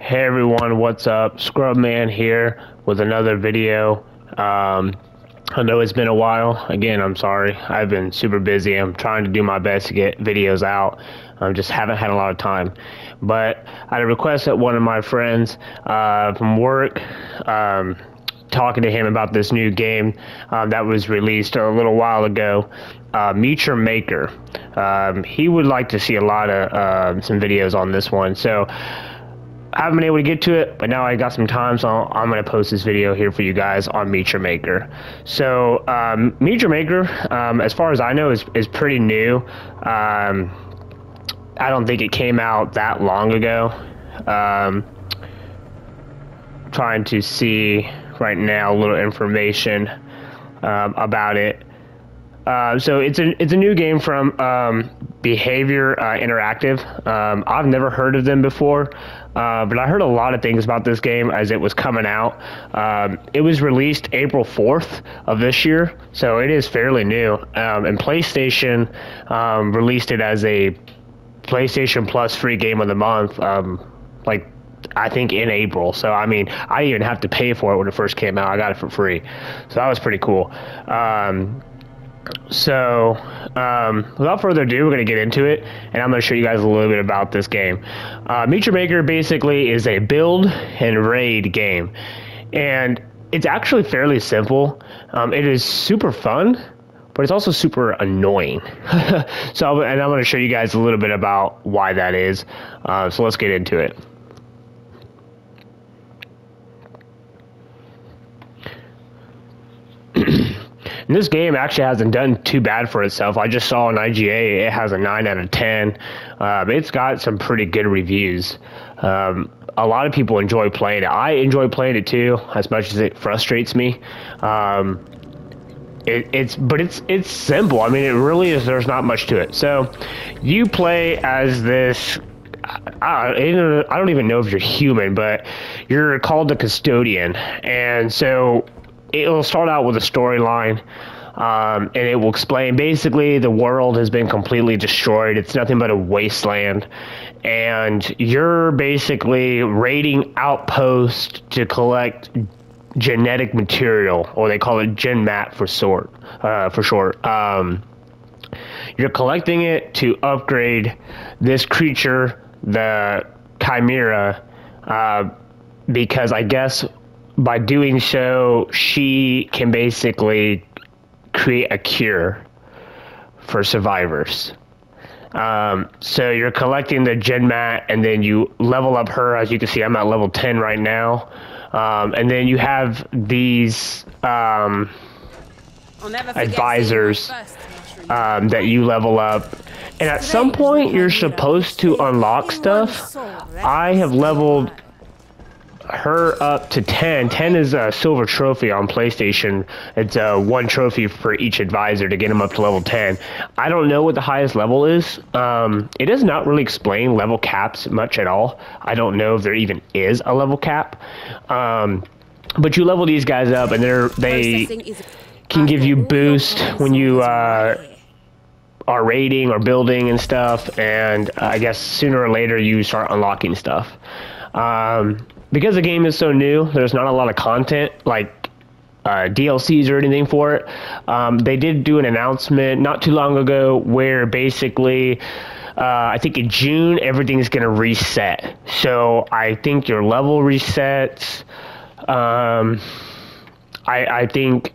Hey everyone, what's up? Scrubman here with another video. I know it's been a while. Again, I'm sorry. I've been super busy. I'm trying to do my best to get videos out. I just haven't had a lot of time. But I had a request at one of my friends from work, talking to him about this new game that was released a little while ago, Meet Your Maker. He would like to see a lot of some videos on this one. So I haven't been able to get to it, but now I got some time, so I'm going to post this video here for you guys on Meet Your Maker. So, Meet Your Maker, as far as I know, is pretty new. I don't think it came out that long ago. Trying to see right now a little information about it. So it's a new game from Behavior Interactive. I've never heard of them before, but I heard a lot of things about this game as it was coming out. It was released April 4th of this year, so it is fairly new. And PlayStation released it as a PlayStation Plus free game of the month, like I think in April. So I mean, I didn't even have to pay for it when it first came out. I got it for free, so that was pretty cool. Without further ado, we're going to get into it, and I'm going to show you guys a little bit about this game. Meet Your Maker basically is a build and raid game, and it's actually fairly simple. It is super fun, but it's also super annoying. So I'm going to show you guys a little bit about why that is. So let's get into it. And this game actually hasn't done too bad for itself. I just saw on IGA it has a 9 out of 10. It's got some pretty good reviews. A lot of people enjoy playing it. I enjoy playing it too, as much as it frustrates me. It's simple. I mean, it really is. There's not much to it. So you play as this. I don't even know if you're human, but you're called the Custodian, and so it'll start out with a storyline, and it will explain basically the world has been completely destroyed. It's nothing but a wasteland, and you're basically raiding outposts to collect genetic material, or they call it GenMat for short. You're collecting it to upgrade this creature, the Chimera, because I guess by doing so, she can basically create a cure for survivors. So you're collecting the GenMat, and then you level up her. As you can see, I'm at level 10 right now. And then you have these advisors that you level up. And at some point, you're supposed to unlock stuff. I have leveled her up to 10. 10 is a silver trophy on PlayStation. It's one trophy for each advisor to get them up to level 10. I don't know what the highest level is. It does not really explain level caps much at all. I don't know if there even is a level cap. But you level these guys up, and they can give you boost when you are raiding or building and stuff. And I guess sooner or later you start unlocking stuff. Because the game is so new, there's not a lot of content like DLCs or anything for it. They did do an announcement not too long ago where basically, I think in June, everything's going to reset. So I think your level resets. I think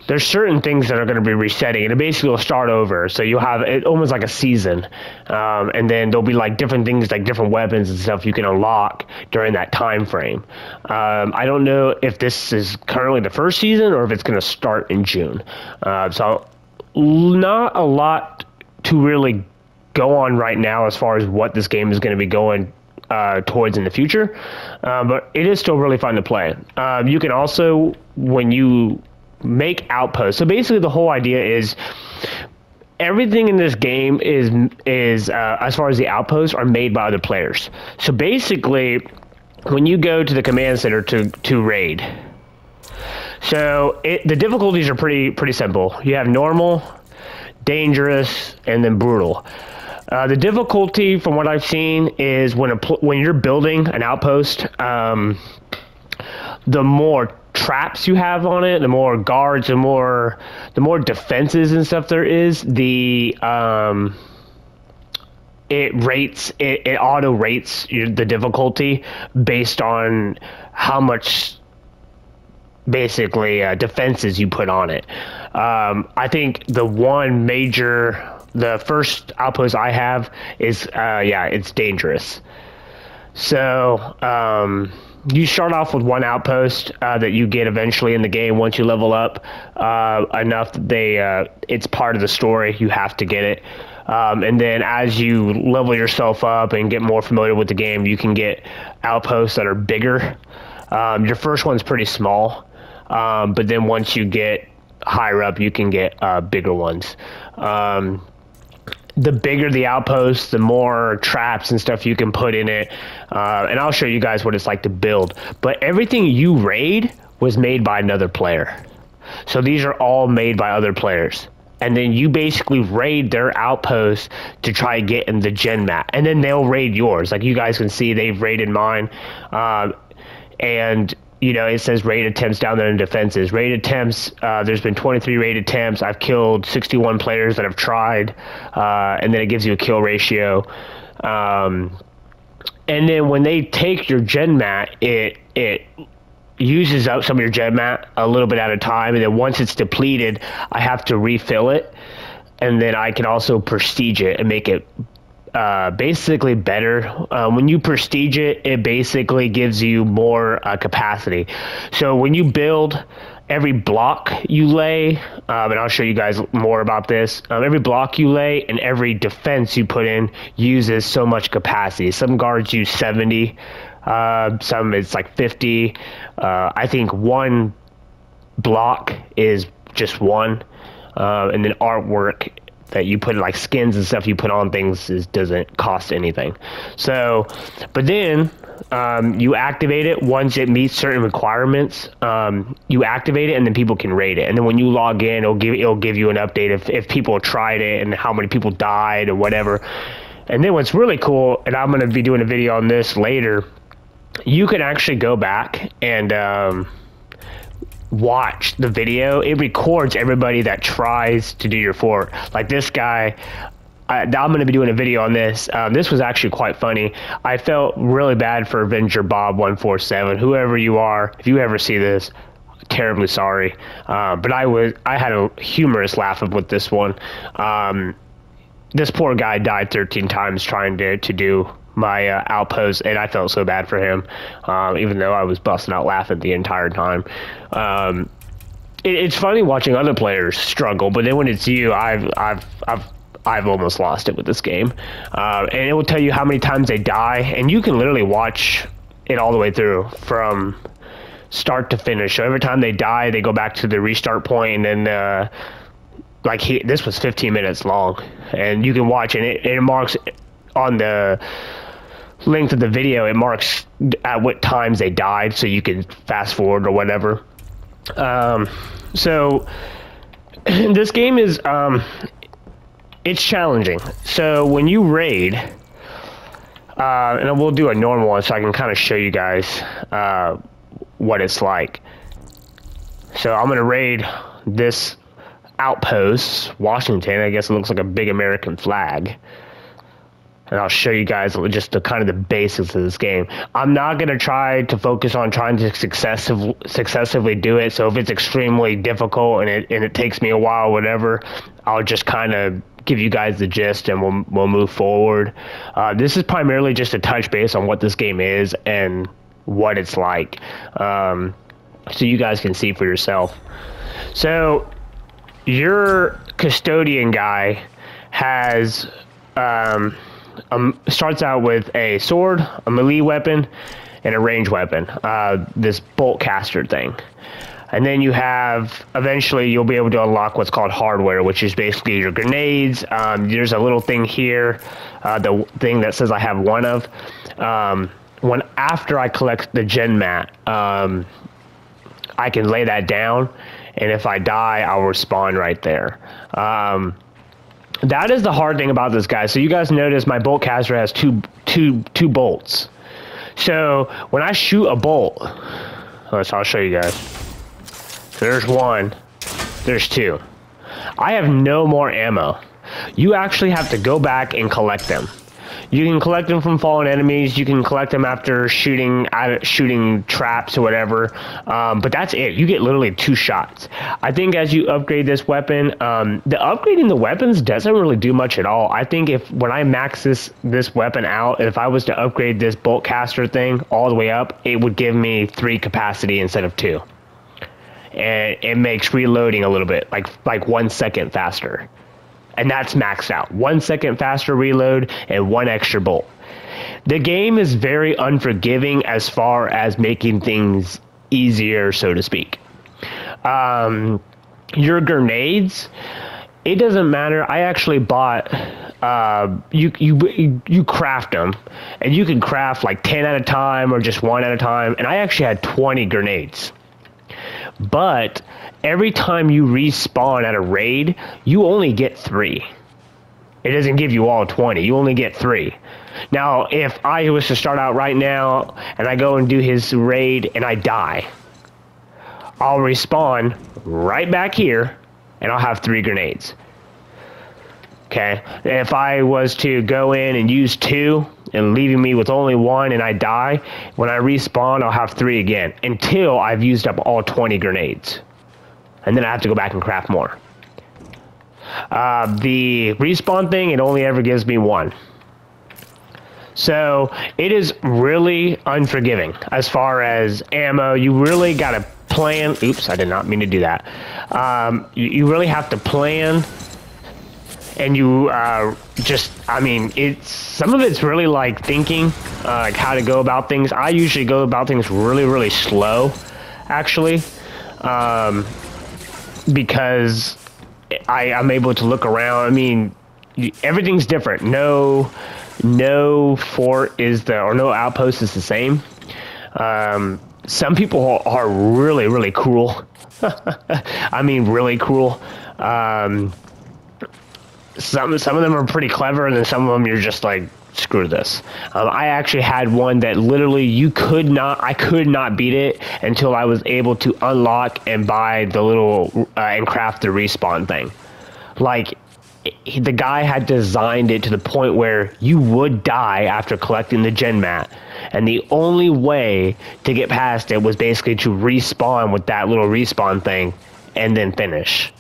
there's certain things that are going to be resetting, and it basically will start over. So you'll have it almost like a season, and then there'll be like different things, like different weapons and stuff you can unlock during that time frame. I don't know if this is currently the first season or if it's going to start in June. So not a lot to really go on right now as far as what this game is going to be going towards in the future, but it is still really fun to play. You can also, when you make outposts, so basically the whole idea is everything in this game is as far as the outposts are made by other players. So basically, when you go to the command center to raid, so the difficulties are pretty simple. You have normal, dangerous, and then brutal. The difficulty, from what I've seen, is when you're building an outpost, the more traps you have on it, the more guards, the more defenses and stuff there is, it auto rates the difficulty based on how much basically defenses you put on it. I think the first outpost I have is it's dangerous. So you start off with one outpost that you get eventually in the game once you level up enough that it's part of the story. You have to get it. And then as you level yourself up and get more familiar with the game, you can get outposts that are bigger. Your first one's pretty small, but then once you get higher up, you can get bigger ones. The bigger the outpost, the more traps and stuff you can put in it. And I'll show you guys what it's like to build. But everything you raid was made by another player. So these are all made by other players. And then you basically raid their outposts to try and get in the gen map. And then they'll raid yours. Like you guys can see, they've raided mine. And you know, it says raid attempts down there in defenses. Raid attempts, there's been 23 raid attempts. I've killed 61 players that have tried. And then it gives you a kill ratio. And then when they take your gen mat, it uses up some of your gen mat a little bit at a time. And then once it's depleted, I have to refill it. And then I can also prestige it and make it basically better. When you prestige it, it basically gives you more capacity. So when you build, every block you lay, and I'll show you guys more about this, every block you lay and every defense you put in uses so much capacity. Some guards use 70, some it's like 50. I think one block is just one, and then artwork that you put, like skins and stuff you put on things, doesn't cost anything. So, but then you activate it once it meets certain requirements. You activate it and then people can raid it. And then when you log in, it'll give you an update if people tried it and how many people died or whatever. And then what's really cool, and I'm going to be doing a video on this later, you can actually go back and watch the video. It records everybody that tries to do your fort. Like this guy, I'm going to be doing a video on this. This was actually quite funny. I felt really bad for Avenger Bob 147. Whoever you are, if you ever see this, terribly sorry. But I had a humorous laugh with this one. This poor guy died 13 times trying to do my outpost, and I felt so bad for him, even though I was busting out laughing the entire time. It's funny watching other players struggle, but then when it's you, I've almost lost it with this game. And it will tell you how many times they die, and you can literally watch it all the way through from start to finish. So every time they die, they go back to the restart point, and then this was 15 minutes long, and you can watch, and it marks on the length of the video, it marks at what times they died, so you can fast forward or whatever. So this game is it's challenging. So when you raid, and we'll do a normal one so I can kind of show you guys what it's like. So I'm gonna raid this outpost, Washington. I guess it looks like a big American flag. And I'll show you guys just the kind of the basics of this game. I'm not going to try to focus on trying to successively do it. So if it's extremely difficult and it takes me a while, whatever, I'll just kind of give you guys the gist and we'll move forward. This is primarily just a touch base on what this game is and what it's like, so you guys can see for yourself. So your custodian guy has starts out with a sword, a melee weapon, and a ranged weapon, this bolt caster thing. And then you have, eventually you'll be able to unlock what's called hardware, which is basically your grenades. There's a little thing here, the thing that says I have one of. After I collect the gen mat, I can lay that down, and if I die, I'll respawn right there. That is the hard thing about this guy. So you guys notice my bolt caster has two bolts. So when I shoot a bolt, I'll show you guys. So there's one, there's two. I have no more ammo. You actually have to go back and collect them. You can collect them from fallen enemies. You can collect them after shooting traps or whatever. But that's it. You get literally 2 shots. I think as you upgrade this weapon, the upgrading the weapons doesn't really do much at all. I think when I max this weapon out, if I was to upgrade this bolt caster thing all the way up, it would give me 3 capacity instead of 2. And it makes reloading a little bit, like 1 second faster. And that's maxed out. 1 second faster reload and 1 extra bolt. The game is very unforgiving as far as making things easier, so to speak. Your grenades, it doesn't matter. I actually bought, you craft them, and you can craft like 10 at a time or just 1 at a time. And I actually had 20 grenades. But every time you respawn at a raid, you only get 3. It doesn't give you all 20. You only get 3. Now, if I was to start out right now and I go and do his raid and I die, I'll respawn right back here and I'll have 3 grenades. Okay? If I was to go in and use 2 and leaving me with only 1 and I die, when I respawn, I'll have 3 again until I've used up all 20 grenades. And then I have to go back and craft more. The respawn thing, it only ever gives me 1. So it is really unforgiving as far as ammo. You really got to plan. Oops, I did not mean to do that. You really have to plan. And you some of it's really like thinking, like how to go about things. I usually go about things really, really slow, actually, because I'm able to look around. I mean, everything's different. No fort is or no outpost is the same. Some people are really, really cruel. I mean, really cruel. Some of them are pretty clever, and then some of them you're just like, screw this. I actually had one that literally I could not beat it until I was able to unlock and buy the little and craft the respawn thing. Like, the guy had designed it to the point where you would die after collecting the gen mat, and the only way to get past it was basically to respawn with that little respawn thing and then finish.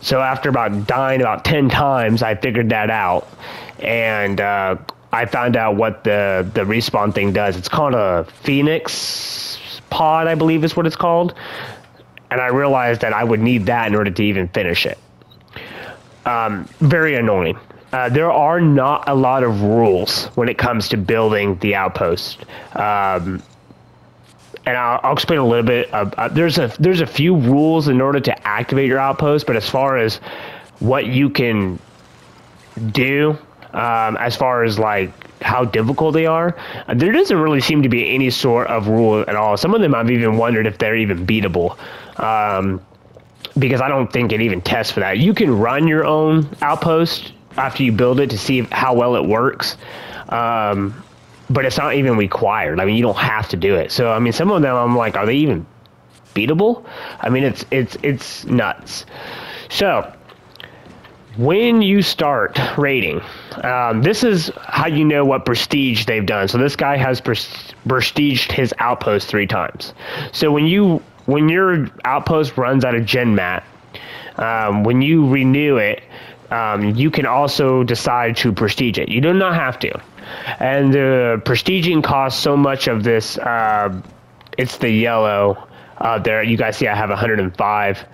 So after dying about 10 times, I figured that out, and I found out what the respawn thing does. It's called a Phoenix pod, I believe is what it's called, and I realized that I would need that in order to even finish it. Very annoying. There are not a lot of rules when it comes to building the outpost. And I'll explain a little bit. There's a few rules in order to activate your outpost, but as far as what you can do, as far as like how difficult they are, there doesn't really seem to be any sort of rule at all. Some of them I've even wondered if they're even beatable, because I don't think it even tests for that. You can run your own outpost after you build it to see how well it works. But it's not even required. I mean, you don't have to do it. So, I mean, some of them I'm like, are they even beatable? I mean, it's nuts. So, when you start raiding, this is how you know what prestige they've done. So this guy has prestiged his outpost 3 times. So when your outpost runs out of gen mat, when you renew it, you can also decide to prestige it. You do not have to. And the prestiging costs so much of this. It's the yellow there. You guys see I have 105.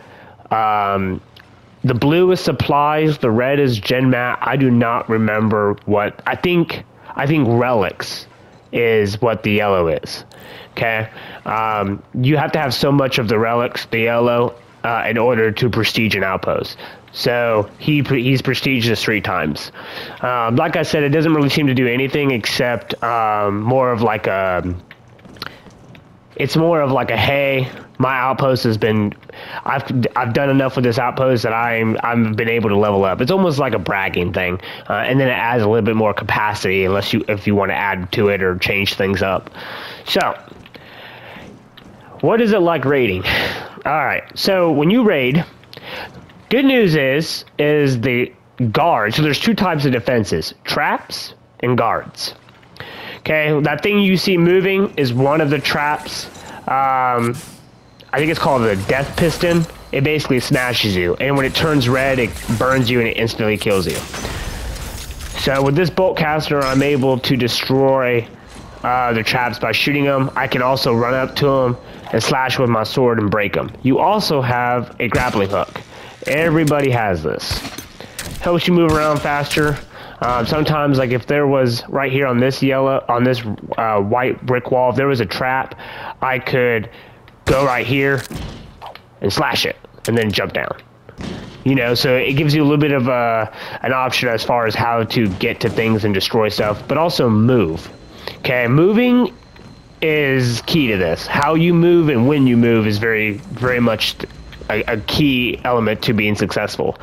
The blue is supplies. The red is gen mat. I do not remember what. I think relics is what the yellow is. Okay. You have to have so much of the relics, the yellow, in order to prestige an outpost. So he's prestiged this 3 times. Like I said, it doesn't really seem to do anything except more of like a. It's more of like a hey, My outpost has been, I've done enough with this outpost that I've been able to level up. It's almost like a bragging thing, and then it adds a little bit more capacity if you want to add to it or change things up. So, what is it like raiding? All right, so when you raid, good news is the guards. So there's two types of defenses: traps and guards. Okay, that thing you see moving is one of the traps. I think it's called the death piston. It basically smashes you, and when it turns red, it burns you and it instantly kills you. So with this bolt caster, I'm able to destroy the traps by shooting them. I can also run up to them and slash with my sword and break them. You also have a grappling hook. Everybody has this. Helps you move around faster. Sometimes, like if there was right here on this white brick wall, if there was a trap, I could go right here and slash it and then jump down. You know, so it gives you a little bit of an option as far as how to get to things and destroy stuff, but also move. Okay, moving is key to this. How you move and when you move is very, very much a key element to being successful.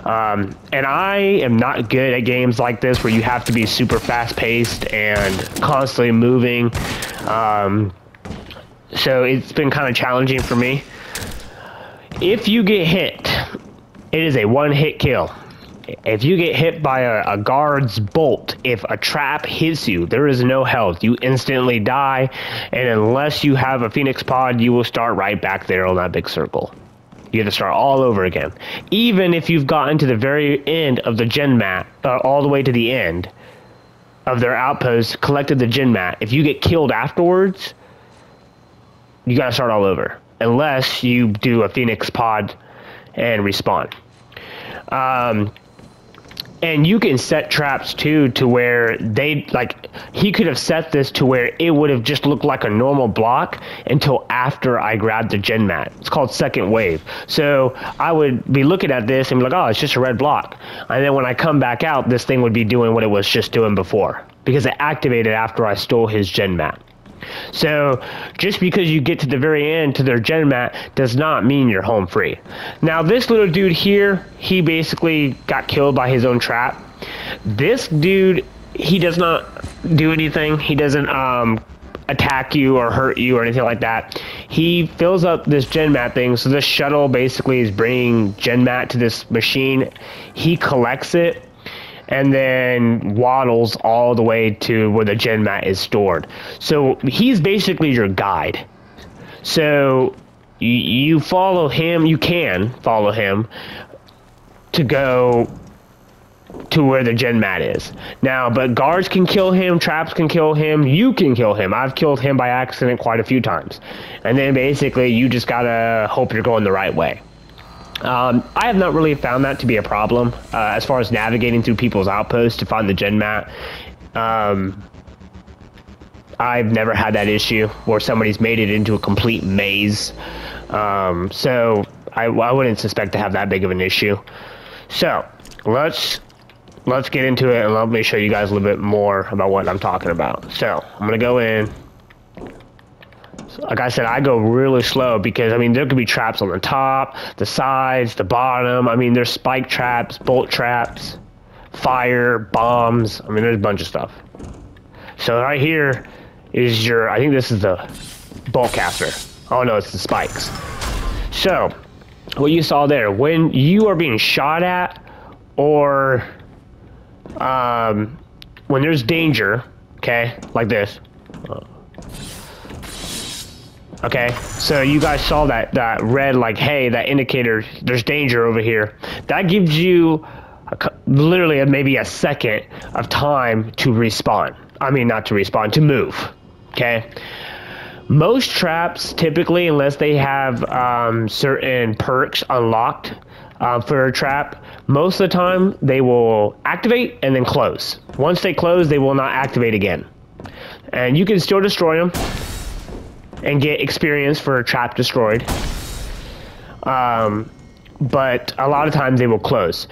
And I am not good at games like this where you have to be super fast-paced and constantly moving. So it's been kind of challenging for me. If you get hit, it is a one-hit kill. If you get hit by a guard's bolt, if a trap hits you, there is no health. You instantly die, and unless you have a Phoenix pod, you will start right back there on that big circle. You have to start all over again. Even if you've gotten to the very end of the gen mat, all the way to the end of their outpost, collected the gen mat, if you get killed afterwards, you gotta start all over. Unless you do a Phoenix pod and respawn. And you can set traps too to where he could have set this to where it would have just looked like a normal block until after I grabbed the gen mat. It's called second wave. So I would be looking at this and be like, oh, it's just a red block. And then when I come back out, this thing would be doing what it was just doing before, because it activated after I stole his gen mat. So just because you get to the very end to their gen mat does not mean you're home free. Now this little dude here, he basically got killed by his own trap. This dude, he does not do anything. He doesn't attack you or hurt you or anything like that. He fills up this gen mat thing. So this shuttle basically is bringing gen mat to this machine. He collects it and then waddles all the way to where the gen mat is stored. So he's basically your guide. So you follow him, you can follow him to go to where the gen mat is. Now, but guards can kill him, traps can kill him, you can kill him. I've killed him by accident quite a few times. And then basically you just gotta hope you're going the right way. I have not really found that to be a problem as far as navigating through people's outposts to find the gen mat. I've never had that issue where somebody's made it into a complete maze. So I wouldn't suspect to have that big of an issue. So let's get into it and let me show you guys a little bit more about what I'm talking about. So I'm gonna go in. Like I said, I go really slow because, I mean, there could be traps on the top, the sides, the bottom. I mean, there's spike traps, bolt traps, fire, bombs. I mean, there's a bunch of stuff. So right here is I think this is the bolt caster. Oh no, it's the spikes. So what you saw there, when you are being shot at or when there's danger, okay, like this. Okay, so you guys saw that red, like, hey, that indicator, there's danger over here. That gives you literally maybe a second of time to respawn. I mean, not to respawn, to move, okay? Most traps, typically, unless they have certain perks unlocked for a trap, most of the time, they will activate and then close. Once they close, they will not activate again. And you can still destroy them and get experience for a trap destroyed. But a lot of times they will close.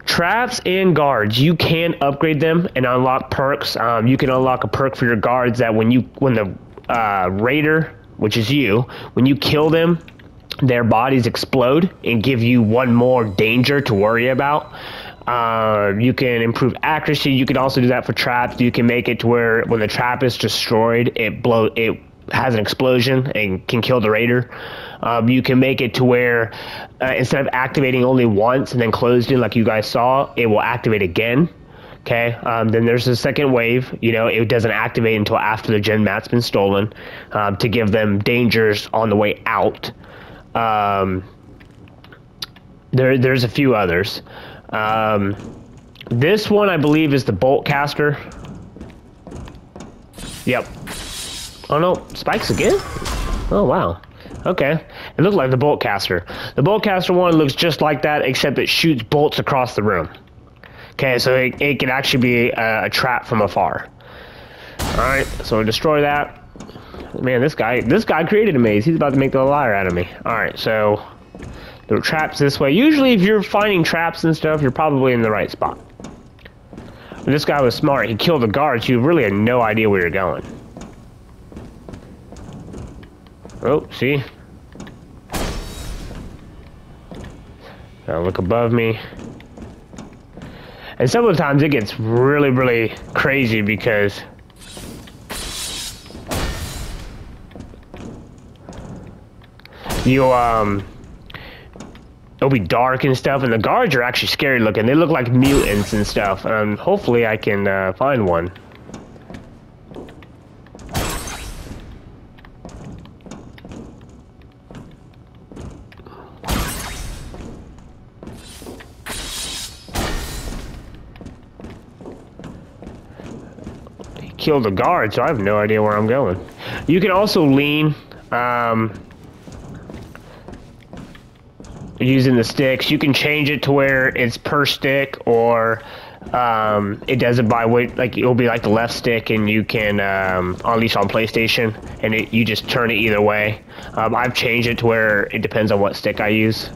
Traps and guards, you can upgrade them and unlock perks. You can unlock a perk for your guards that when the raider which is you, when you kill them, their bodies explode and give you one more danger to worry about. You can improve accuracy. You can also do that for traps. You can make it to where when the trap is destroyed, it has an explosion and can kill the raider. You can make it to where instead of activating only once and then closed in like you guys saw, it will activate again. Okay, then there's a second wave. You know, it doesn't activate until after the gen mat's been stolen to give them dangers on the way out. There's a few others. This one I believe is the bolt caster. Yep. Oh no, spikes again? Oh wow. Okay. It looked like the bolt caster. The bolt caster one looks just like that, except it shoots bolts across the room. Okay, so it can actually be a trap from afar. Alright, so we destroy that. Man, this guy created a maze. He's about to make the liar out of me. Alright, so there are traps this way. Usually if you're finding traps and stuff, you're probably in the right spot. But this guy was smart. He killed the guards. You really had no idea where you're going. Oh, see? Now look above me. And some of the times it gets really, really crazy because it'll be dark and stuff, and the guards are actually scary looking. They look like mutants and stuff. Hopefully I can find one. Kill the guard, so I have no idea where I'm going. You can also lean using the sticks. You can change it to where it's per stick, or it does it by weight. Like it'll be like the left stick, and you can at least on PlayStation, and you just turn it either way. I've changed it to where it depends on what stick I use.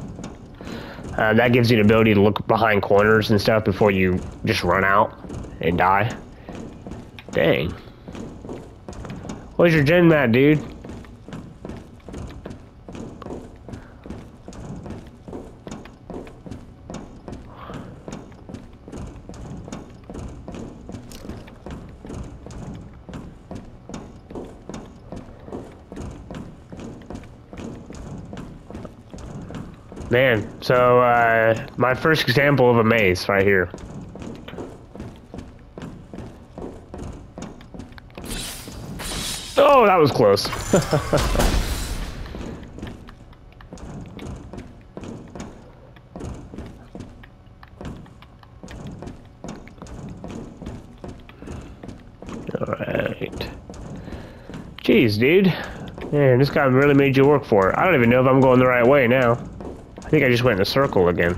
That gives you the ability to look behind corners and stuff before you just run out and die. Dang. Where's your gen mat, dude? Man, so my first example of a maze right here. Oh, that was close. Alright. Jeez, dude. Man, this guy really made you work for it. I don't even know if I'm going the right way now. I think I just went in a circle again.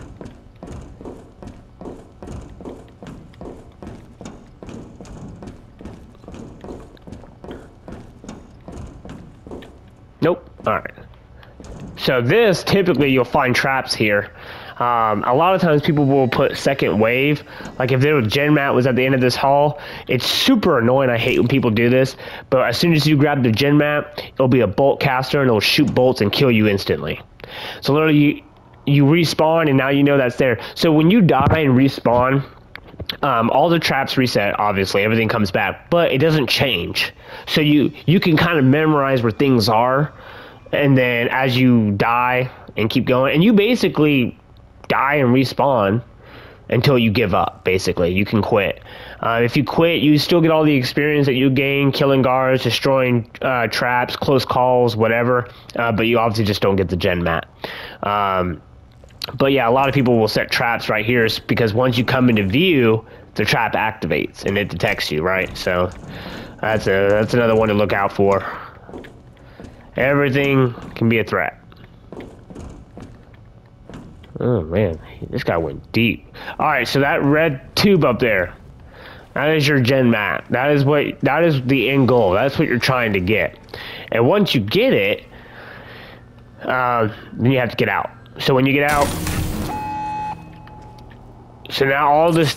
Nope. Alright. So this, typically you'll find traps here. A lot of times people will put second wave. Like if their gen mat was at the end of this hall, it's super annoying. I hate when people do this. But as soon as you grab the gen mat, it'll be a bolt caster and it'll shoot bolts and kill you instantly. So literally you respawn and now you know that's there. So when you die and respawn, all the traps reset, obviously, everything comes back, but it doesn't change. So you can kind of memorize where things are, and then as you die and keep going, and you basically die and respawn until you give up, basically. You can quit. If you quit, you still get all the experience that you gain, killing guards, destroying traps, close calls, whatever, but you obviously just don't get the gen mat. But yeah, a lot of people will set traps right here because once you come into view, the trap activates and it detects you, right? So that's another one to look out for. Everything can be a threat. Oh man, this guy went deep. All right, so that red tube up there, that is your gen mat. That is the end goal. That's what you're trying to get. And once you get it, then you have to get out. So when you get out, so now all this,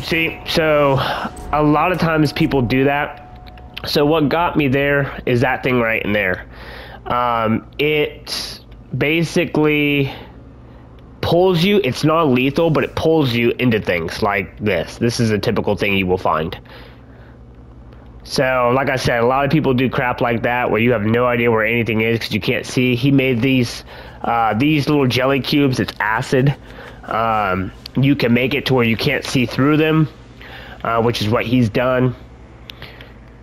see, so a lot of times people do that So what got me there is that thing right in there. It basically pulls you. It's not lethal, but it pulls you into things like this. This is a typical thing you will find. So, like I said, a lot of people do crap like that where you have no idea where anything is because you can't see. He made these little jelly cubes. It's acid. You can make it to where you can't see through them, which is what he's done.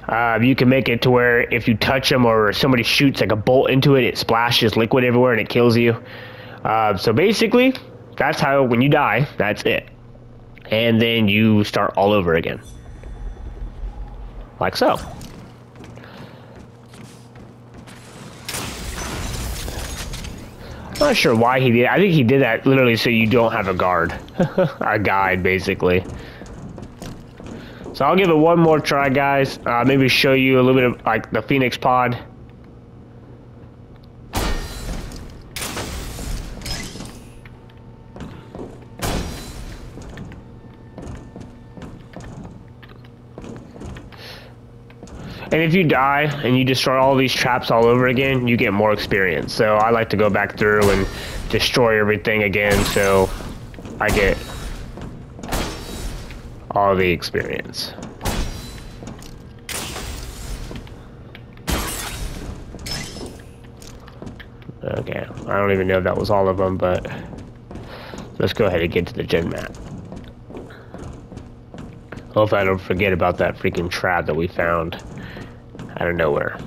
You can make it to where if you touch them or somebody shoots like a bolt into it, it splashes liquid everywhere and it kills you. So basically, that's how when you die, that's it. And then you start all over again. Like so. I'm not sure why he did. I think he did that literally so you don't have a guard. A guide, basically. So I'll give it one more try, guys. Maybe show you a little bit of like the Phoenix pod. And if you die and you destroy all these traps all over again, you get more experience. So I like to go back through and destroy everything again so I get all the experience. Okay, I don't even know if that was all of them, but let's go ahead and get to the gen map. Hopefully I don't forget about that freaking trap that we found out of nowhere.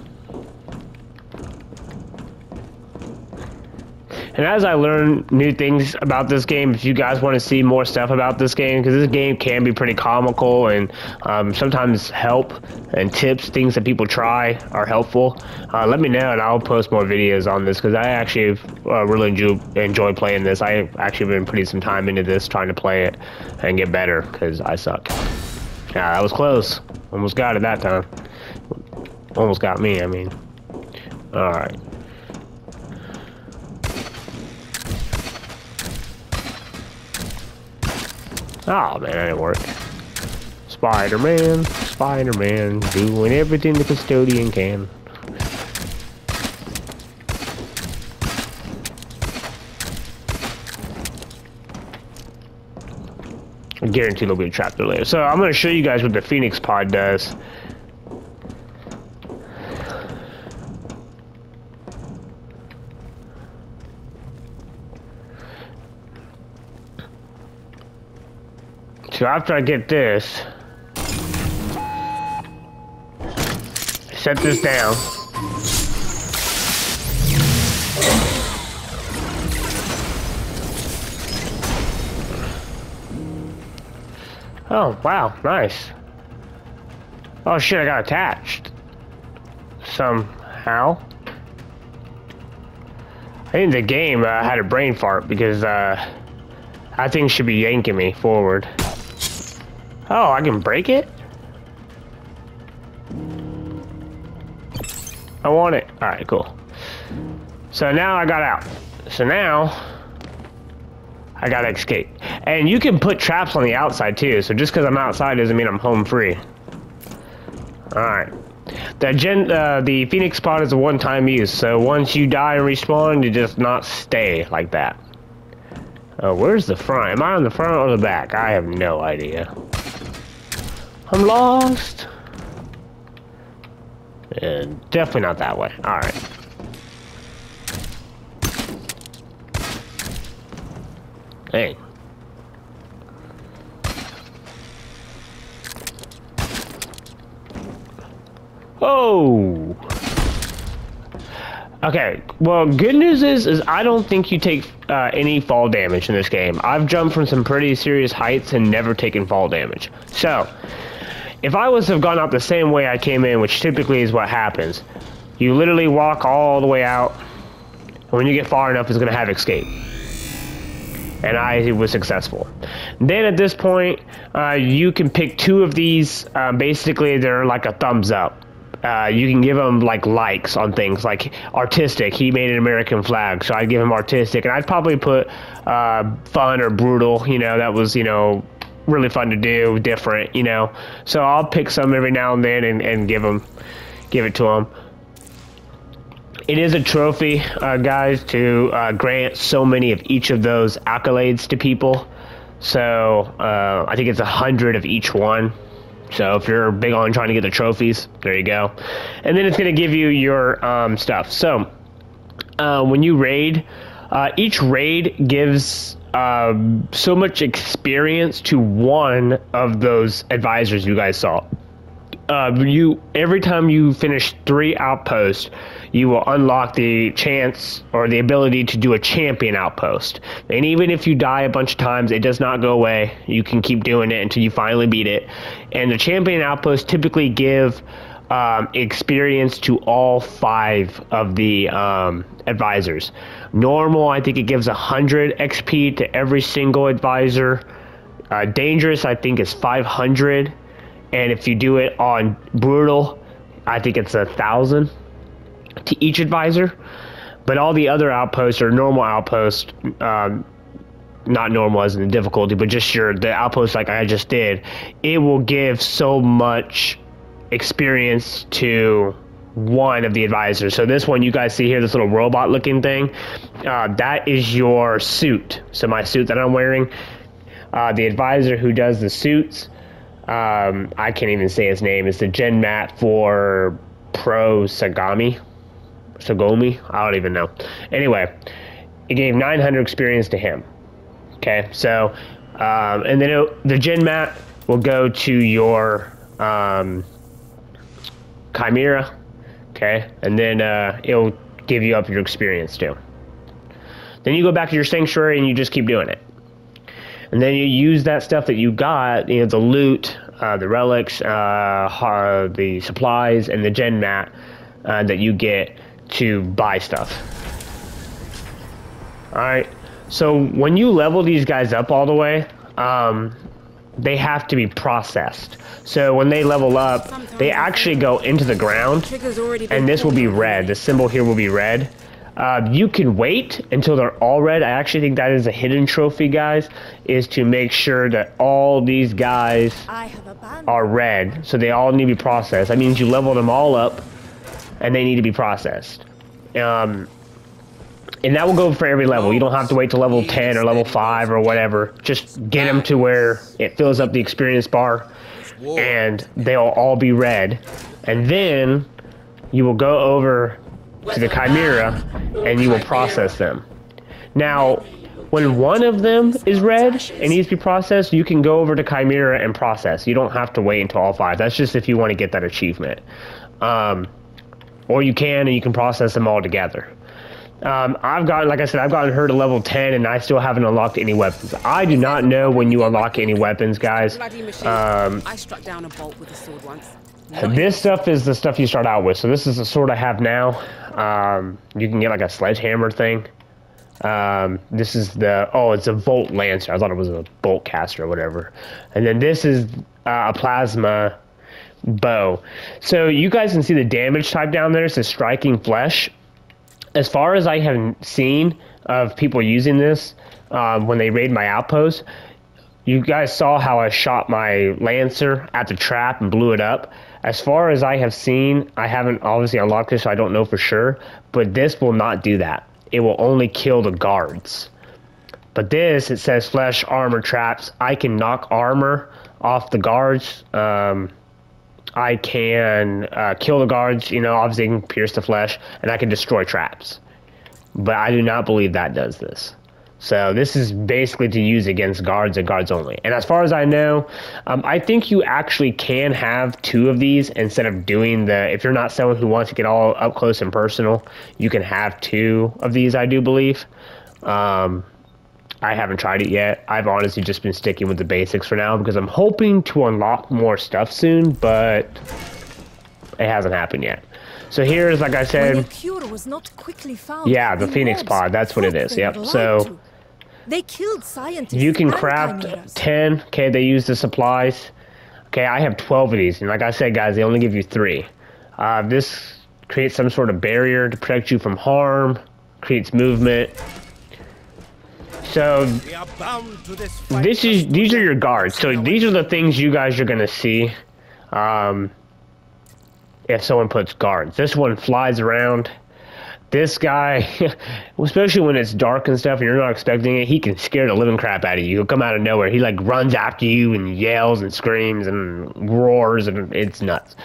And as I learn new things about this game, if you guys want to see more stuff about this game, because this game can be pretty comical and sometimes help and tips, things that people try are helpful, let me know and I'll post more videos on this because I actually really enjoy playing this. I actually been putting some time into this, trying to play it and get better because I suck. Yeah, that was close. Almost got it that time. Almost got me, I mean. Alright. Oh man, that didn't work. Spider-Man, Spider-Man, doing everything the custodian can. I guarantee there'll be a trap there later. So I'm going to show you guys what the Phoenix pod does. So after I get this, set this down. Oh, wow, nice. Oh shit, I got attached. Somehow. I think the game had a brain fart because that thing should be yanking me forward. Oh, I can break it? I want it. Alright, cool. So now I got out. So now I gotta escape. And you can put traps on the outside too, so just because I'm outside doesn't mean I'm home free. Alright. The Phoenix pod is a one-time use, so once you die and respawn, you just not stay like that. Oh, where's the front? Am I on the front or the back? I have no idea. I'm lost. And definitely not that way. Alright. Hey. Oh. Okay, well, good news is I don't think you take any fall damage in this game. I've jumped from some pretty serious heights and never taken fall damage. So, if I was to have gone out the same way I came in, which typically is what happens, you literally walk all the way out, and when you get far enough, it's going to have escape. And I was successful. Then at this point, you can pick two of these. Basically, they're like a thumbs up. You can give him like likes on things like artistic. He made an American flag, so I'd give him artistic, and I'd probably put fun or brutal. You know, that was, you know, really fun to do, different, you know. So I'll pick some every now and then and give it to them. It is a trophy, guys, to grant so many of each of those accolades to people. So I think it's 100 of each one. So if you're big on trying to get the trophies, there you go. And then it's going to give you your stuff. So when you raid, each raid gives so much experience to one of those advisors you guys saw. Every time you finish 3 outposts, you will unlock the chance or the ability to do a champion outpost. And even if you die a bunch of times, it does not go away. You can keep doing it until you finally beat it. And the champion outposts typically give experience to all 5 of the advisors. Normal, I think it gives 100 XP to every single advisor. Dangerous, I think, is 500. And if you do it on brutal, I think it's 1,000 to each advisor. But all the other outposts are normal outposts, not normal as in the difficulty, but just the outposts like I just did. It will give so much experience to one of the advisors. So this one you guys see here, this little robot looking thing, that is your suit. So my suit that I'm wearing, the advisor who does the suits, I can't even say his name. It's the gen mat for Pro Sagami. I don't even know. Anyway, it gave 900 experience to him. Okay, so and then the gen mat will go to your Chimera. Okay, and then it'll give you up your experience too. Then you go back to your sanctuary and you just keep doing it. And then you use that stuff that you got, you know, the loot, the relics, the supplies, and the gen mat that you get to buy stuff. Alright, so when you level these guys up all the way, they have to be processed. So when they level up, they actually go into the ground, and this will be red. The symbol here will be red. You can wait until they're all red. I actually think that is a hidden trophy, guys, is to make sure that all these guys are red. So they all need to be processed. That means you level them all up, and they need to be processed. And that will go for every level. You don't have to wait to level 10 or level 5 or whatever. Just get them to where it fills up the experience bar, and they'll all be red. And then you will go over to the Chimera, and you will process them. Now, when one of them is red and needs to be processed, you can go over to Chimera and process. You don't have to wait until all 5. That's just if you want to get that achievement. Or you can, and you can process them all together. Like I said, I've gotten her to level 10, and I still haven't unlocked any weapons. I do not know when you unlock any weapons, guys. I struck down a bolt with a sword once. This stuff is the stuff you start out with. So this is the sword I have now. You can get like a sledgehammer thing. This is it's a Volt Lancer. I thought it was a Bolt Caster or whatever. And then this is a plasma bow. So you guys can see the damage type down there. It says striking flesh. As far as I have seen of people using this when they raid my outpost, you guys saw how I shot my Lancer at the trap and blew it up. As far as I have seen, I haven't obviously unlocked this, so I don't know for sure, but this will not do that. It will only kill the guards. But this, it says flesh, armor, traps. I can knock armor off the guards. I can kill the guards, you know, obviously I can pierce the flesh, and I can destroy traps. But I do not believe that does this. So this is basically to use against guards and guards only. And as far as I know, I think you actually can have 2 of these instead of doing if you're not someone who wants to get all up close and personal, you can have 2 of these, I do believe. I haven't tried it yet. I've honestly just been sticking with the basics for now because I'm hoping to unlock more stuff soon, but it hasn't happened yet. So here's, like I said, yeah, the Phoenix Pod, that's what it is, yep. So they killed scientists. You can craft 10, okay, they use the supplies. Okay, I have 12 of these, and like I said, guys, they only give you 3. This creates some sort of barrier to protect you from harm, creates movement. So these are your guards. So these are the things you guys are gonna see. If someone puts guards, this one flies around. This guy, especially when it's dark and stuff and you're not expecting it, he can scare the living crap out of you. He'll come out of nowhere. He like runs after you and yells and screams and roars, and it's nuts.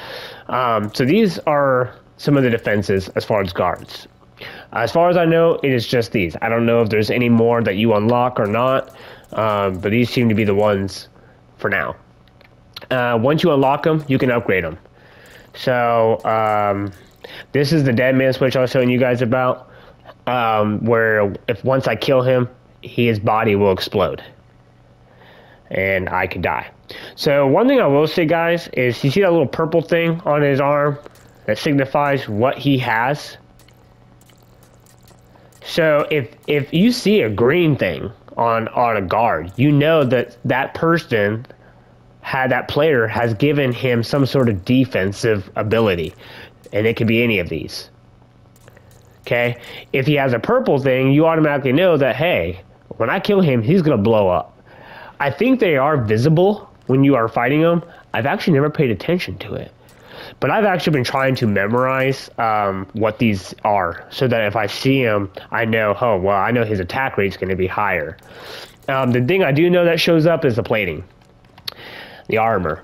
So these are some of the defenses as far as guards. As far as I know, it is just these. I don't know if there's any more that you unlock or not, but these seem to be the ones for now. Once you unlock them, you can upgrade them. So this is the dead man switch I was telling you guys about, where if once I kill him, his body will explode and I could die. So one thing I will say, guys, is you see that little purple thing on his arm that signifies what he has? So if you see a green thing on a guard, you know that that person that player has given him some sort of defensive ability, and it could be any of these. Okay, if he has a purple thing, you automatically know that, hey, when I kill him, he's gonna blow up. I think they are visible when you are fighting them. I've actually never paid attention to it, but I've actually been trying to memorize what these are, so that if I see him, I know, oh well, I know his attack rate is going to be higher. The thing I do know that shows up is the plating. The armor.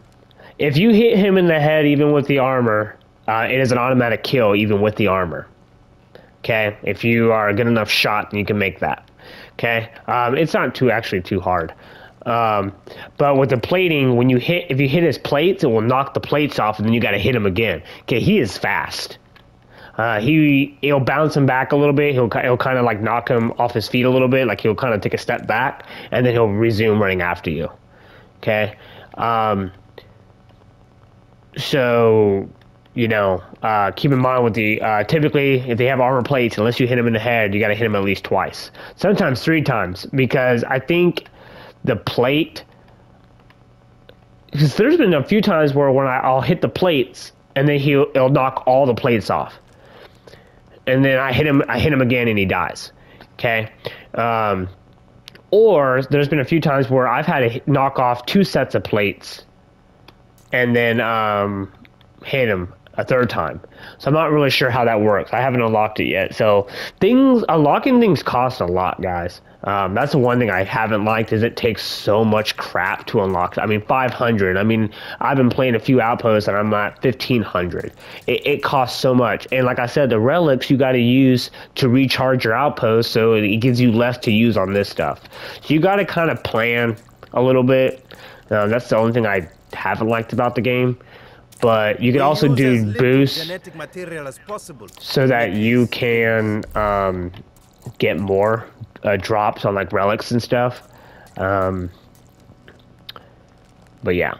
If you hit him in the head, even with the armor, it is an automatic kill, even with the armor. Okay, if you are a good enough shot, you can make that. Okay, it's not actually too hard. But with the plating, if you hit his plates, it will knock the plates off, and then you got to hit him again. Okay, he is fast. He'll bounce him back a little bit. He'll kind of like knock him off his feet a little bit, like he'll kind of take a step back, and then he'll resume running after you. Okay. So, you know, keep in mind with the, typically if they have armor plates, unless you hit them in the head, you got to hit them at least twice. Sometimes 3 times, because I think the plate, because there's been a few times where when I'll hit the plates and then it'll knock all the plates off. And then I hit him again and he dies. Okay. Or there's been a few times where I've had to knock off 2 sets of plates and then hit him a 3rd time. So I'm not really sure how that works. I haven't unlocked it yet. So unlocking things costs a lot, guys. That's the one thing I haven't liked, is it takes so much crap to unlock. I mean, 500. I mean, I've been playing a few outposts and I'm at 1500. It costs so much. And like I said, the relics you got to use to recharge your outpost, so it gives you less to use on this stuff. So you got to kind of plan a little bit. That's the only thing I haven't liked about the game. But you can also do boosts so that you can get more drops on like relics and stuff. But yeah.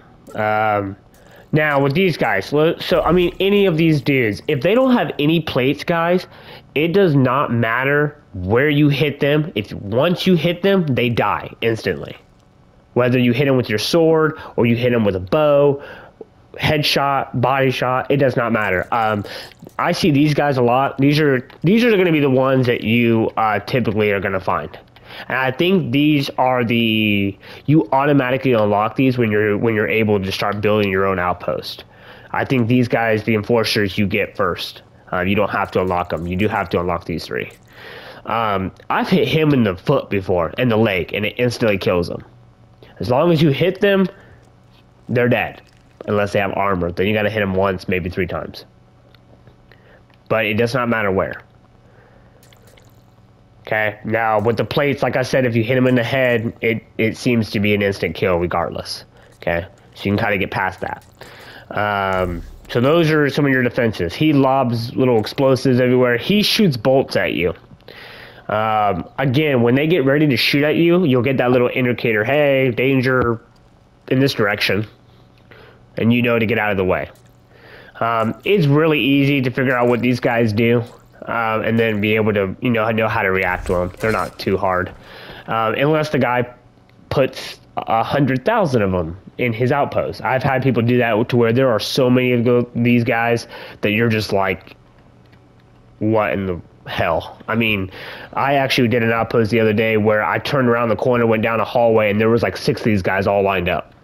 Now with these guys, so I mean, any of these dudes, if they don't have any plates, guys, it does not matter where you hit them. Once you hit them, they die instantly. Whether you hit them with your sword or you hit them with a bow, headshot, body shot, it does not matter. I see these guys a lot. These are going to be the ones that you typically are going to find. And I think these are you automatically unlock these when you're able to start building your own outpost. I think these guys, the enforcers, you get first. You don't have to unlock them. You do have to unlock these 3. I've hit him in the foot before, in the leg, and it instantly kills them. As long as you hit them, they're dead. Unless they have armor, then you got to hit them once, maybe 3 times. But it does not matter where. Okay, now with the plates, like I said, if you hit them in the head, it seems to be an instant kill regardless. Okay, so you can kind of get past that. So those are some of your defenses. He lobs little explosives everywhere. He shoots bolts at you. Again, when they get ready to shoot at you, you'll get that little indicator, hey, danger in this direction. And you know to get out of the way. It's really easy to figure out what these guys do, and then be able to know how to react to them. They're not too hard, unless the guy puts 100,000 of them in his outpost. I've had people do that to where there are so many of these guys that you're just like, what in the hell. I mean, I actually did an outpost the other day where I turned around the corner, went down a hallway, and there was like 6 of these guys all lined up.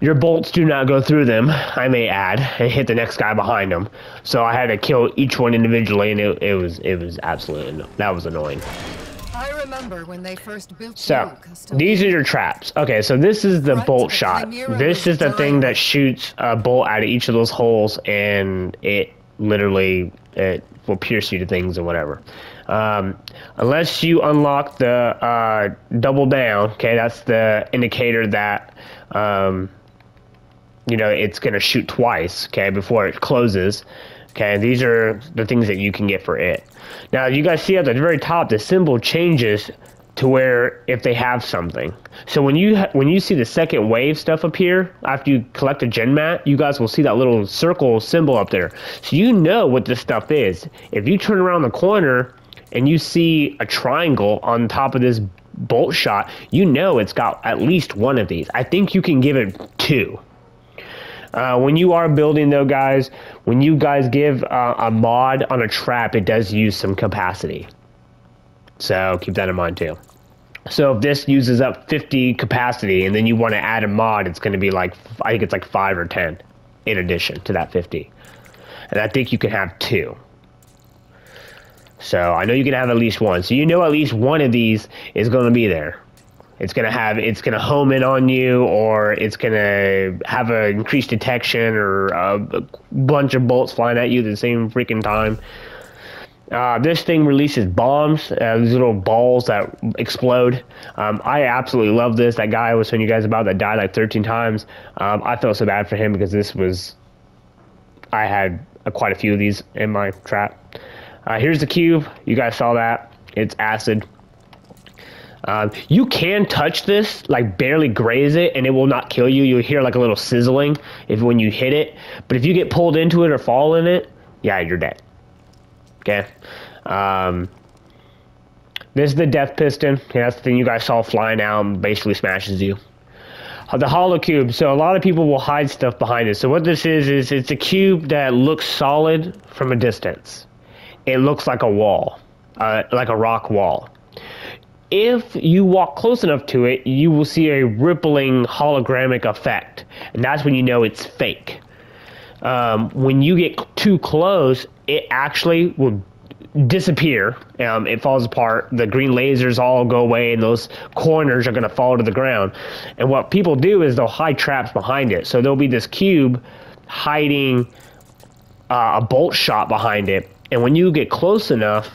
Your bolts do not go through them, I may add, and hit the next guy behind them. So I had to kill each one individually, and it was absolutely, that was annoying. I remember when they first built. So, these are your traps. Okay, so this is the bolt shot. This is the thing that shoots a bolt out of each of those holes, and it literally, it will pierce you to things or whatever. Unless you unlock the double down, okay, that's the indicator that, you know, it's going to shoot twice, okay, before it closes. Okay, these are the things that you can get for it. Now, you guys see at the very top, the symbol changes to where if they have something. So when you see the second wave stuff appear after you collect a gen mat, you guys will see that little circle symbol up there. So you know what this stuff is. If you turn around the corner and you see a triangle on top of this bolt shot, you know it's got at least one of these. I think you can give it 2. When you are building, though, guys, when you guys give a mod on a trap, it does use some capacity. So keep that in mind, too. So if this uses up 50 capacity and then you want to add a mod, it's going to be like, I think it's like 5 or 10 in addition to that 50. And I think you can have 2. So I know you can have at least 1. So you know at least one of these is going to be there. It's gonna home in on you, or it's gonna have an increased detection, or a bunch of bolts flying at you at the same freaking time. This thing releases bombs, these little balls that explode. I absolutely love this. That guy I was telling you guys about that died like 13 times. I felt so bad for him because I had quite a few of these in my trap. Here's the cube. You guys saw that. It's acid. You can touch this, like barely graze it, and it will not kill you. You'll hear like a little sizzling when you hit it. But if you get pulled into it or fall in it, yeah, you're dead. Okay. This is the death piston. Yeah, that's the thing you guys saw flying out and basically smashes you. The hollow cube. So a lot of people will hide stuff behind it. So what this is it's a cube that looks solid from a distance. It looks like a wall, like a rock wall. If you walk close enough to it, you will see a rippling hologramic effect, and that's when you know it's fake. When you get too close, it actually will disappear. It falls apart. The green lasers all go away, and those corners are going to fall to the ground. And what people do is they'll hide traps behind it. So there'll be this cube hiding a bolt shot behind it, and when you get close enough,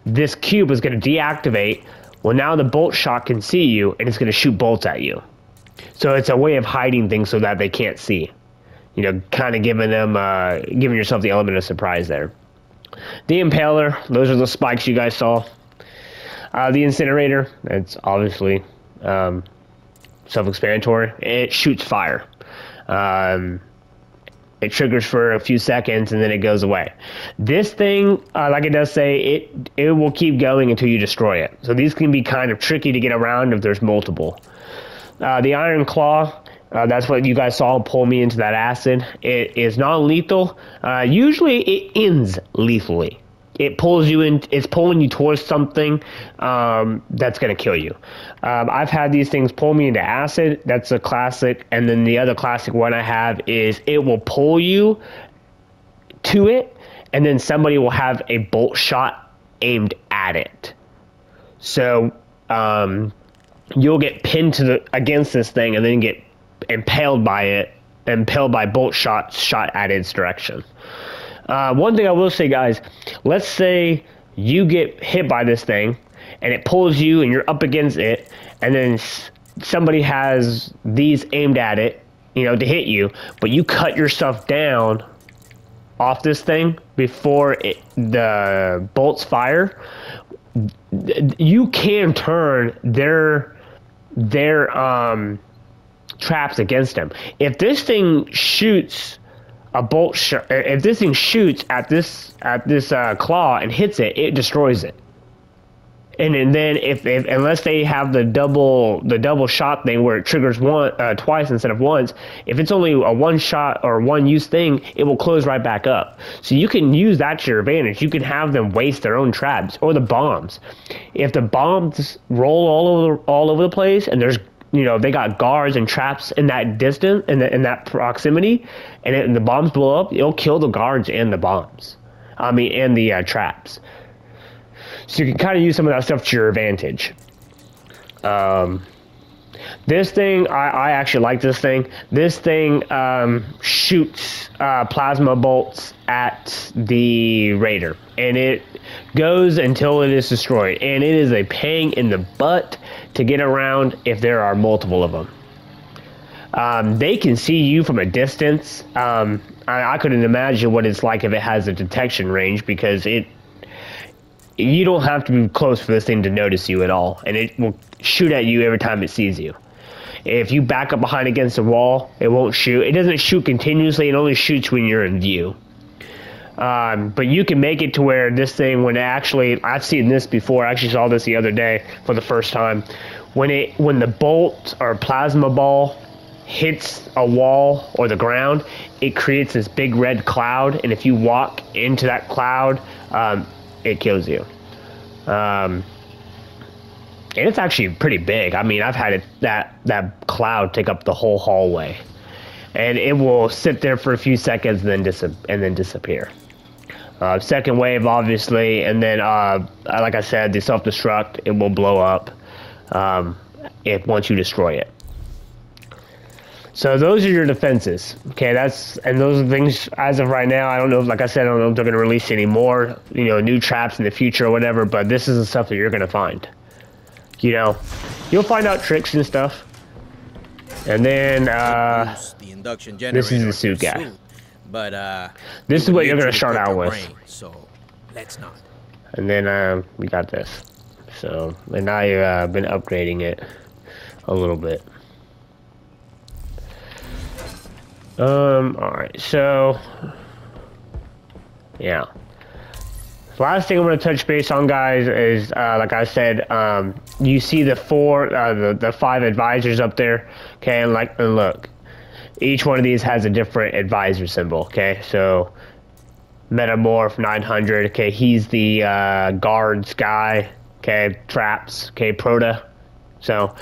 this cube is going to deactivate. Well, now the bolt shot can see you, and it's going to shoot bolts at you. So it's a way of hiding things so that they can't see. You know, kind of giving yourself the element of surprise there. The impaler, those are the spikes you guys saw. The incinerator, it's obviously self-explanatory. It shoots fire. It triggers for a few seconds and then it goes away. This thing, like it does say, it will keep going until you destroy it. So these can be kind of tricky to get around if there's multiple. The iron claw, that's what you guys saw pull me into that acid. It is non-lethal. Usually it ends lethally. It pulls you in, it's pulling you towards something that's going to kill you. I've had these things pull me into acid. That's a classic. And then the other classic one I have is it will pull you to it, and then somebody will have a bolt shot aimed at it. So you'll get pinned against this thing and then get impaled by it, impaled by bolt shots shot at its direction. One thing I will say, guys, let's say you get hit by this thing and it pulls you and you're up against it, and then somebody has these aimed at it, you know, to hit you, but you cut yourself down off this thing before the bolts fire. You can turn their traps against them. If this thing shoots a bolt shot, if this thing shoots at this claw and hits it, it destroys it. And then if unless they have the double shot thing where it triggers twice instead of once, if it's only a one shot or one use thing, it will close right back up. So you can use that to your advantage. You can have them waste their own traps or the bombs. If the bombs roll all over the place and there's they got guards and traps in that distance in that proximity, and the bombs blow up, it'll kill the guards and the bombs. And the traps. So you can kind of use some of that stuff to your advantage. This thing, I actually like this thing. This thing shoots plasma bolts at the raider, and it goes until it is destroyed. And it is a pain in the butt to get around if there are multiple of them. They can see you from a distance. I couldn't imagine what it's like if it has a detection range, because you don't have to be close for this thing to notice you at all, and it will shoot at you every time it sees you. If you back up behind against a wall, it won't shoot. It doesn't shoot continuously, it only shoots when you're in view. But you can make it to where this thing, I've seen this before, I actually saw this the other day for the first time. When the bolt or plasma ball hits a wall or the ground, it creates this big red cloud, and if you walk into that cloud, it kills you. And it's actually pretty big. I mean, I've had that cloud take up the whole hallway, and it will sit there for a few seconds and then disappear. Second wave, obviously, and then like I said, the self-destruct, it will blow up once you destroy it. So those are your defenses. Okay, those are things as of right now. I don't know, like I said, I don't know if they're going to release any more, new traps in the future or whatever, but this is the stuff that you're going to find. You'll find out tricks and stuff. And then, this is the suit guy. But this is what you're going to start out with. So let's not. And then, we got this. So, and I've been upgrading it a little bit. Alright, so, yeah. Last thing I'm going to touch base on, guys, is, like I said, you see the the 5 advisors up there, okay, and look, each one of these has a different advisor symbol, okay, so, Metamorph 900, okay, he's the, guards guy, okay, traps, okay, Proto, so,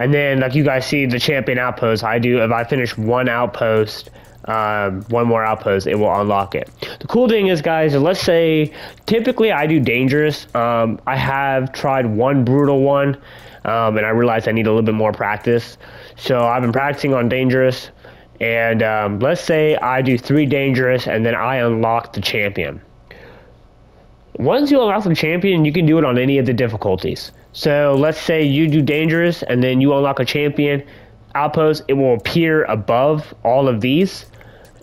and then, like you guys see, the champion outpost, if I finish one outpost, one more outpost, it will unlock it. The cool thing is, guys, let's say, typically I do dangerous. I have tried one brutal one, and I realized I need a little bit more practice. So I've been practicing on dangerous, and let's say I do 3 dangerous, and then I unlock the champion. Once you unlock the champion, you can do it on any of the difficulties. So let's say you do dangerous, and then you unlock a champion outpost, it will appear above all of these,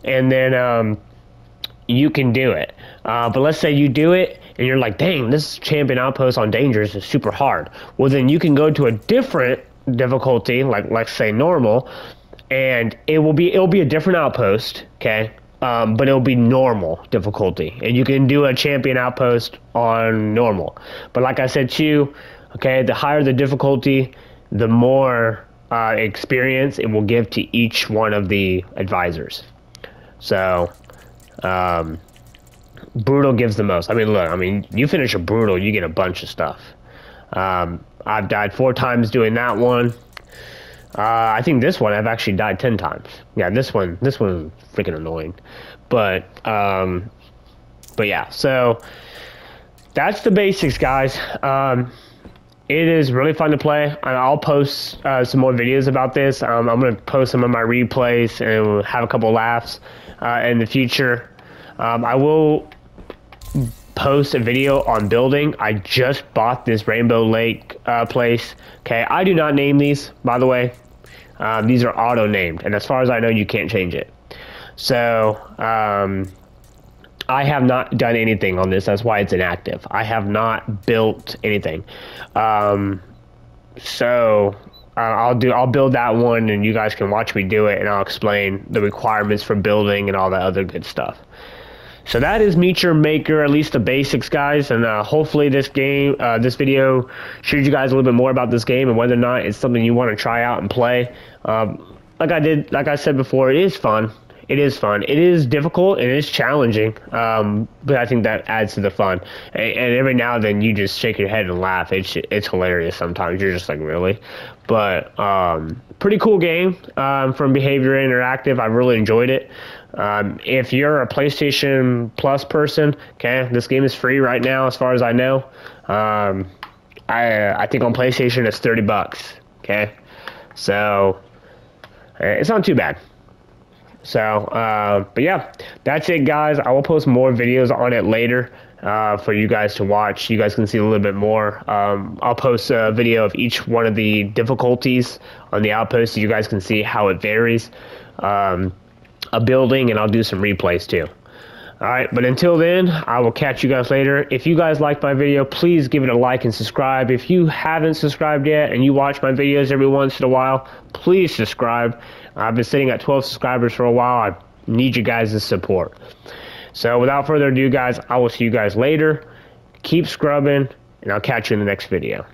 and then you can do it. But let's say you do it and you're like, dang, this champion outpost on dangerous is super hard. Well, then you can go to a different difficulty, like let's say normal, and it'll be a different outpost, okay, but it'll be normal difficulty, and you can do a champion outpost on normal. But like I said too, okay, the higher the difficulty, the more experience it will give to each one of the advisors. So brutal gives the most. I mean, look, you finish a brutal, you get a bunch of stuff. I've died 4 times doing that one. I think this one I've actually died 10 times. Yeah, this one is freaking annoying. But yeah, so that's the basics, guys. It is really fun to play. I'll post some more videos about this. I'm going to post some of my replays and have a couple laughs in the future. I will post a video on building. I just bought this Rainbow Lake place. Okay, I do not name these, by the way. These are auto-named, and as far as I know, you can't change it. So, I have not done anything on this. That's why it's inactive. I have not built anything. So I'll build that one, and you guys can watch me do it, and I'll explain the requirements for building and all that other good stuff. So that is Meet Your Maker, at least the basics, guys. And hopefully this video showed you guys a little bit more about this game and whether or not it's something you want to try out and play. Like I said before, it is fun. It is fun. It is difficult and it is challenging, but I think that adds to the fun. And every now and then you just shake your head and laugh. It's hilarious sometimes. You're just like, really? But pretty cool game from Behavior Interactive. I really enjoyed it. If you're a PlayStation Plus person, okay, this game is free right now as far as I know. I think on PlayStation it's $30, okay? So it's not too bad. So, but yeah, that's it, guys. I will post more videos on it later for you guys to watch. You guys can see a little bit more. I'll post a video of each one of the difficulties on the outpost so you guys can see how it varies. A building, and I'll do some replays too. Alright, but until then, I will catch you guys later. If you guys like my video, please give it a like and subscribe. If you haven't subscribed yet and you watch my videos every once in a while, please subscribe. I've been sitting at 12 subscribers for a while. I need you guys' support. So without further ado, guys, I will see you guys later. Keep scrubbing, and I'll catch you in the next video.